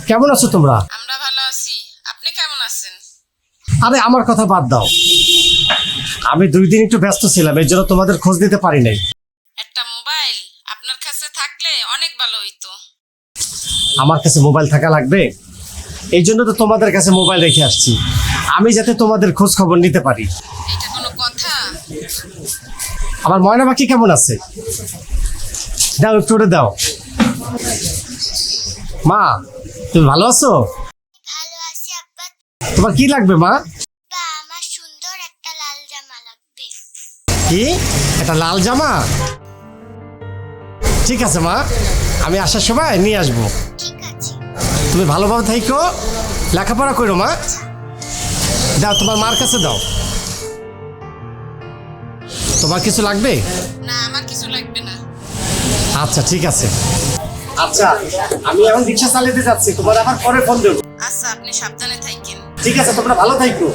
কেমন আছো তোমরা? আমরা ভালো আছি, আপনি কেমন আছেন? আরে আমার কথা বাদ দাও, আমি 2 দিন একটু ব্যস্ত ছিলাম, এর জন্য তোমাদের খোঁজ দিতে পারি নাই। একটা মোবাইল আপনার কাছে থাকলে অনেক ভালো হইতো। আমার কাছে মোবাইল থাকা লাগবে? এই জন্য তো তোমাদের কাছে মোবাইল রেখে আসছি, আমি যাতে তোমাদের খোঁজ খবর নিতে পারি। এটা কোনো কথা? আমার ময়না পাখি কেমন আছে? দাও একটু ওটা দাও। মা, তুমি ভালো আছো? ভালো আছি আব্বা। তোমার কি লাগবে মা? বা আমার সুন্দর একটা লাল জামা লাগবে। কি? একটা লাল জামা? ঠিক আছে মা, আমি আসার সময় নিয়ে আসবো। ঠিক আছে। তুমি ভালোভাবে থাইকো, লেখাপড়া করো মা। দাও তোমার মার কাছে দাও। তোমার কিছু লাগবে? না, আমার কিছু লাগবে না। আচ্ছা ঠিক আছে। আচ্ছা, আমি এখন রিক্সা চালাতে যাচ্ছি, তোমার আবার পরে ফোন দেবো। আচ্ছা, আপনি সাবধানে থাকেন। ঠিক আছে, তোমরা ভালো থাইকো।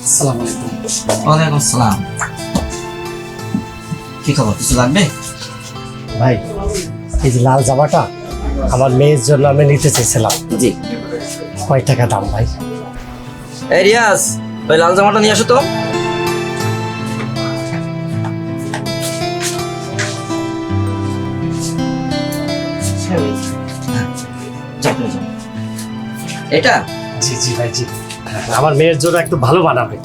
আসসালামু আলাইকুম। ওয়ালাইকুম আসসালাম। কি খবর, কিছু লাগবে? ভাই, এই যে লাল জামাটা আমার মেয়ের জন্য আমি নিতে চেয়েছিলাম। জি। কয় টাকা দাম ভাই? এই রিয়াজ, ওই লাল জামাটা নিয়ে আসো তো। এটা? জি জি ভাই, জি। আমার মেয়ের জন্য একটু ভালো বানাবে।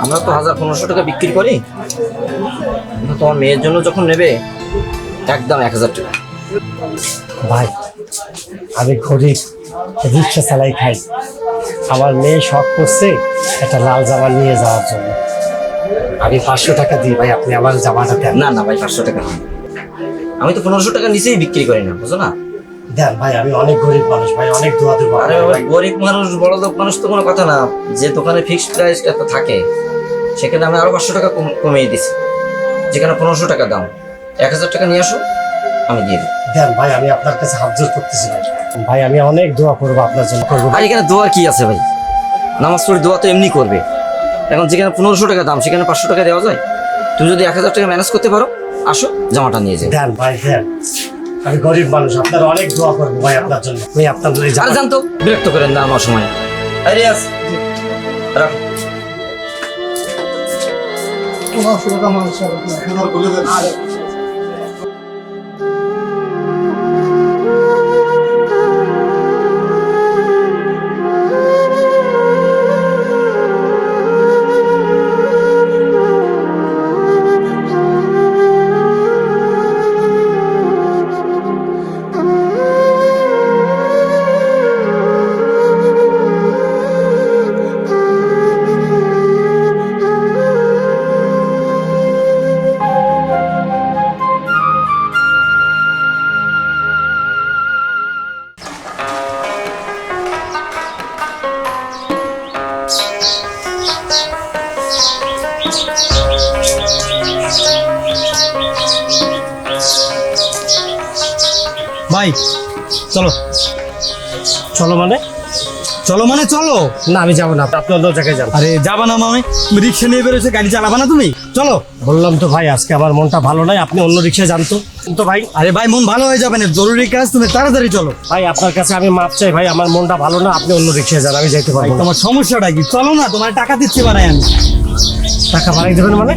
আমরা তো 1000-1500 টাকা বিক্রি করি, কিন্তু তোমার মেয়ের জন্য যখন নেবে একদম 1000 টাকা। ভাই, আমি গরিব, রিক্সা চালাই খাই, আমার মেয়ে শখ করছে একটা লাল জামা নিয়ে যাওয়ার জন্য। আমি 500 টাকা দিই ভাই, আপনি আমার জামাটা দেন। না না ভাই, 500 টাকা না। আমি তো 1500 টাকা নিচেই বিক্রি করি না, বুঝো না? দেন ভাই, আমি অনেক গরিব মানুষ ভাই, অনেক দোয়া দেবো। আরে বাবা, গরিব মানুষ বড় লোক মানুষ তো কোনো কথা না। যে দোকানে ফিক্সড প্রাইস এত থাকে, সেখানে আমি আরো 500 টাকা কমিয়ে দিছি। যেখানে 1500 টাকা দাম, 1000 টাকা নিয়ে আসো, আমি দিয়ে দিই। দেন ভাই, আমি আপনার কাছে হাত জোর করতেছি ভাই। ভাই আমি অনেক দোয়া করবো আপনার জন্য, করবো আর ভাই। এখানে দোয়ার কি আছে ভাই? নামাজ পড়ে দোয়া তো এমনি করবে। এখন যেখানে 1500 টাকা দাম, সেখানে 500 টাকা দেওয়া যায়? তুমি যদি 1000 টাকা ম্যানেজ করতে পারো, আসো, জামাটা নিয়ে যাও। দেন ভাই দেন, আমি গরিব মানুষ, আপনার অনেক দোয়া করবো ভাই আপনার জন্য। আমি আপনার জন্য আর জানতো বিরক্ত করেন না আমার সময়। আরে আস রাখ। ভাই চলো। চলো মানে? চলো মানে চলো। না আমি যাবো না, আপনি অন্য জায়গায় যান। আরে যাবা না মানে? তুমি রিক্সা নিয়ে বেরোছো, গাড়ি চালাবা না তুমি? চলো। বললাম তো ভাই, আজকে আমার মনটা ভালো নাই, আপনি অন্য রিক্সায় যান তো। কিন্তু ভাই, আরে ভাই, মন ভালো হয়ে যাবে না, জরুরি কাজ, তুমি তাড়াতাড়ি চলো। ভাই আপনার কাছে আমি মাপ চাই ভাই, আমার মনটা ভালো না, আপনি অন্য রিক্সায় যান, আমি যাইতে ভাই পারবো না। তোমার সমস্যাটা কি? চলো না, তোমার টাকা দিচ্ছি বাড়াই আমি। টাকা বাড়াই দেবেন মানে?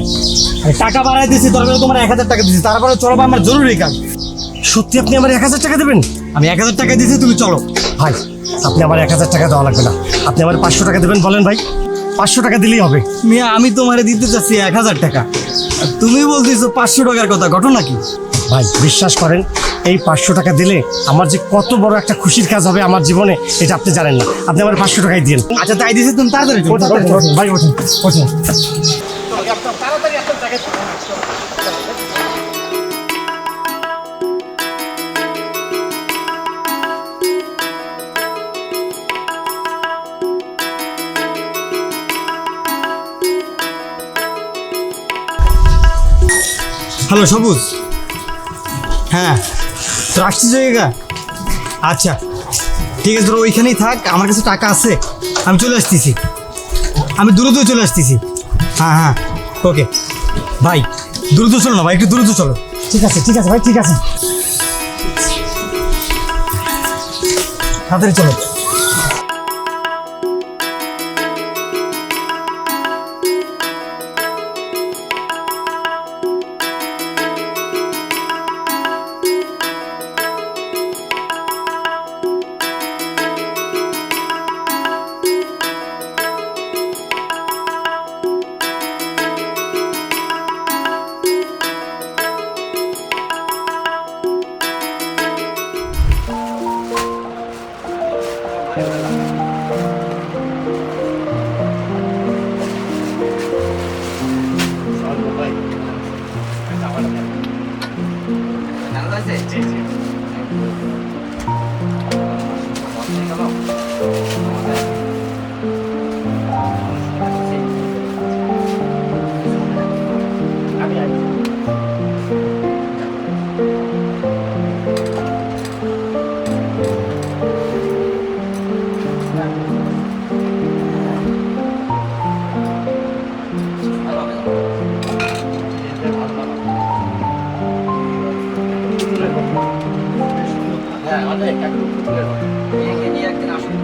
আরে টাকা বাড়াই দিচ্ছি, তারপরে তোমার 1000 টাকা দিচ্ছি, তারপরে চলো, বা আমার জরুরি কাজ। সত্যি আপনি আমার 1000 টাকা দেবেন? আমি 1000 টাকা দিচ্ছি, তুমি চলো। ভাই আপনি আমার 1000 টাকা দেওয়া লাগবে না, আপনি আমার 500 টাকা দেবেন বলেন ভাই, 500 টাকা দিলেই হবে। মিয়া, আমি তোমারে দিতে চাচ্ছি 1000 টাকা, আর তুমি বলতেছো 500 টাকার কথা, ঘটনা কি? ভাই বিশ্বাস করেন, এই 500 টাকা দিলে আমার যে কত বড় একটা খুশির কাজ হবে আমার জীবনে, এটা আপনি জানেন না। আপনি আমার 500 টাকাই দিন। আচ্ছা তাই দিচ্ছি, তুমি তাড়াতাড়ি চলো, তাড়াতাড়ি চলো। ভাই ওঠেন ওঠেন। হ্যালো সবুজ, হ্যাঁ তো আসছি জায়গা। আচ্ছা ঠিক আছে, তোর ওইখানেই থাক, আমার কাছে টাকা আছে, আমি চলে আসতেছি, আমি দ্রুত চলে আসতেছি। হ্যাঁ হ্যাঁ ওকে ভাই, দ্রুত চলো না ভাই, একটু দ্রুত চলো। ঠিক আছে ঠিক আছে ভাই, ঠিক আছে, তাড়াতাড়ি চলো। হ্যাঁ, অনেক একদম ফুলের মতো। একে নিয়ে একদিন আসুন।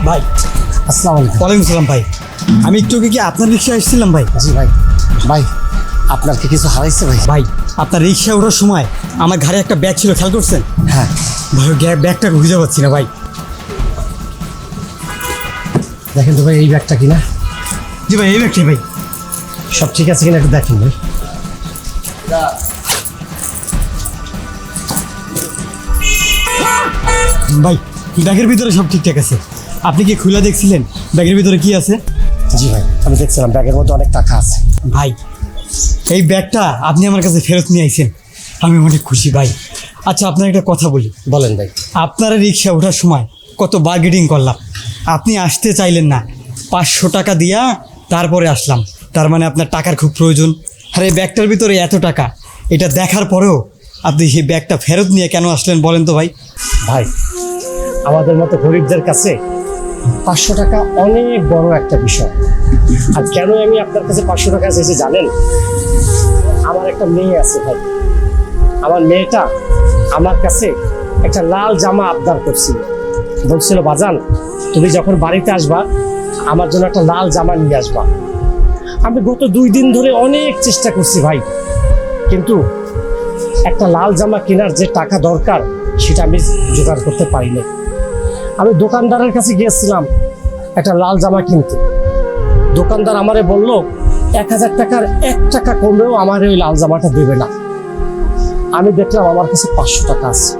ভাই আসসালামু আলাইকুম। ওয়ালাইকুম সালাম ভাই। আমি একটু আগে কি আপনার রিক্সায় এসেছিলাম ভাই? জি ভাই। ভাই আপনার কি কিছু হারাইছে ভাই? ভাই আপনার রিক্সায় ওঠার সময় আমার ঘাড়ে একটা ব্যাগ ছিল, খেয়াল করছেন? হ্যাঁ। ভাই ব্যাগটা খুঁজে পাচ্ছি না ভাই। দেখেন তো ভাই এই ব্যাগটা কিনা, জি ভাই এই ব্যাগটাই ভাই। সব ঠিক আছে কিনা একটু দেখেন ভাই। ভাই ব্যাগের ভিতরে সব ঠিকঠাক আছে। আপনি কি খুলে দেখছিলেন ব্যাগের ভিতরে কি আছে? জি ভাই আমি দেখছিলাম ব্যাগের মধ্যে অনেক টাকা আছে। ভাই এই ব্যাগটা আপনি আমার কাছে ফেরত নিয়ে আইছেন, আমি অনেক খুশি ভাই। আচ্ছা আপনার একটা কথা বলি, বলেন ভাই। আপনার রিক্সা ওঠার সময় কত বার্গেটিং করলাম, আপনি আসতে চাইলেন না, 500 টাকা দিয়া তারপরে আসলাম। তার মানে আপনার টাকার খুব প্রয়োজন। আর এই ব্যাগটার ভিতরে এত টাকা, এটা দেখার পরেও আপনি সেই ব্যাগটা ফেরত নিয়ে কেন আসলেন বলেন তো ভাই? ভাই আমাদের মতো গরিবদের কাছে 500 টাকা অনেক বড় একটা বিষয়। আর কেন আমি আপনার কাছে 500 টাকা চাইছি জানেন? আমার একটা মেয়ে আছে ভাই। আমার মেয়েটা আমার কাছে একটা লাল জামা আবদার করছিল, বলছিল বাজান তুমি যখন বাড়িতে আসবা আমার জন্য একটা লাল জামা নিয়ে আসবা। আমি গত 2 দিন ধরে অনেক চেষ্টা করছি ভাই, কিন্তু একটা লাল জামা কেনার যে টাকা দরকার সেটা আমি জোগাড় করতে পারিনি। আমি দোকানদারের কাছে গিয়েছিলাম একটা লাল জামা কিনতে। দোকানদার আমারে বলল 1000 টাকার 1 টাকা কমেও আমার ওই লাল জামাটা দেবে না। আমি দেখলাম আমার কাছে 500 টাকা আছে।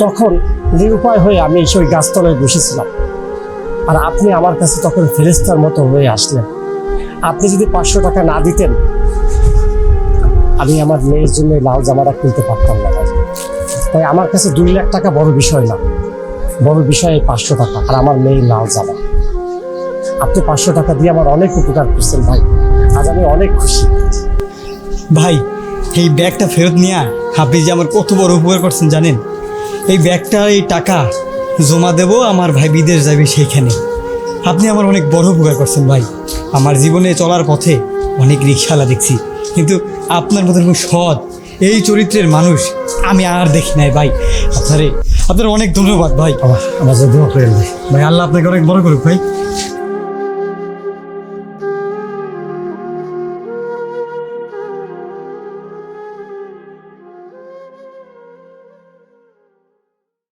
তখন নিরুপায় হয়ে আমি ওই গাছতলায় বসেছিলাম, আর আপনি আমার কাছে তখন ফেরেশতার মতো হয়ে আসলেন। আপনি যদি 500 টাকা না দিতেন আমি আমার মেয়ের জন্য এই লাল জামাটা কিনতে পারতাম না ভাই। তাই আমার কাছে 2 লাখ টাকা বড় বিষয় না, বড় বিষয় এই 500 টাকা আর আমার মেয়ের লাল জামা। আপনি 500 টাকা দিয়ে আমার অনেক উপকার করছেন ভাই, আজ আমি অনেক খুশি। ভাই এই ব্যাগটা ফেরত নিয়ে আপনি যে আমার কত বড় উপকার করছেন জানেন? এই ব্যাগটা এই টাকা জমা দেব আমার ভাই বিদেশ যাবে সেইখানে। আপনি আমার অনেক বড় উপকার করছেন ভাই। আমার জীবনে চলার পথে অনেক রিক্সাওয়ালা দেখছি, কিন্তু আপনার মতো এরকম সৎ এই চরিত্রের মানুষ আমি আর দেখি নাই ভাই। আপনার অনেক ধন্যবাদ ভাই। আমার জন্য দোয়া করেন ভাই। ভাই আল্লাহ আপনাকে অনেক বড় করুক ভাই।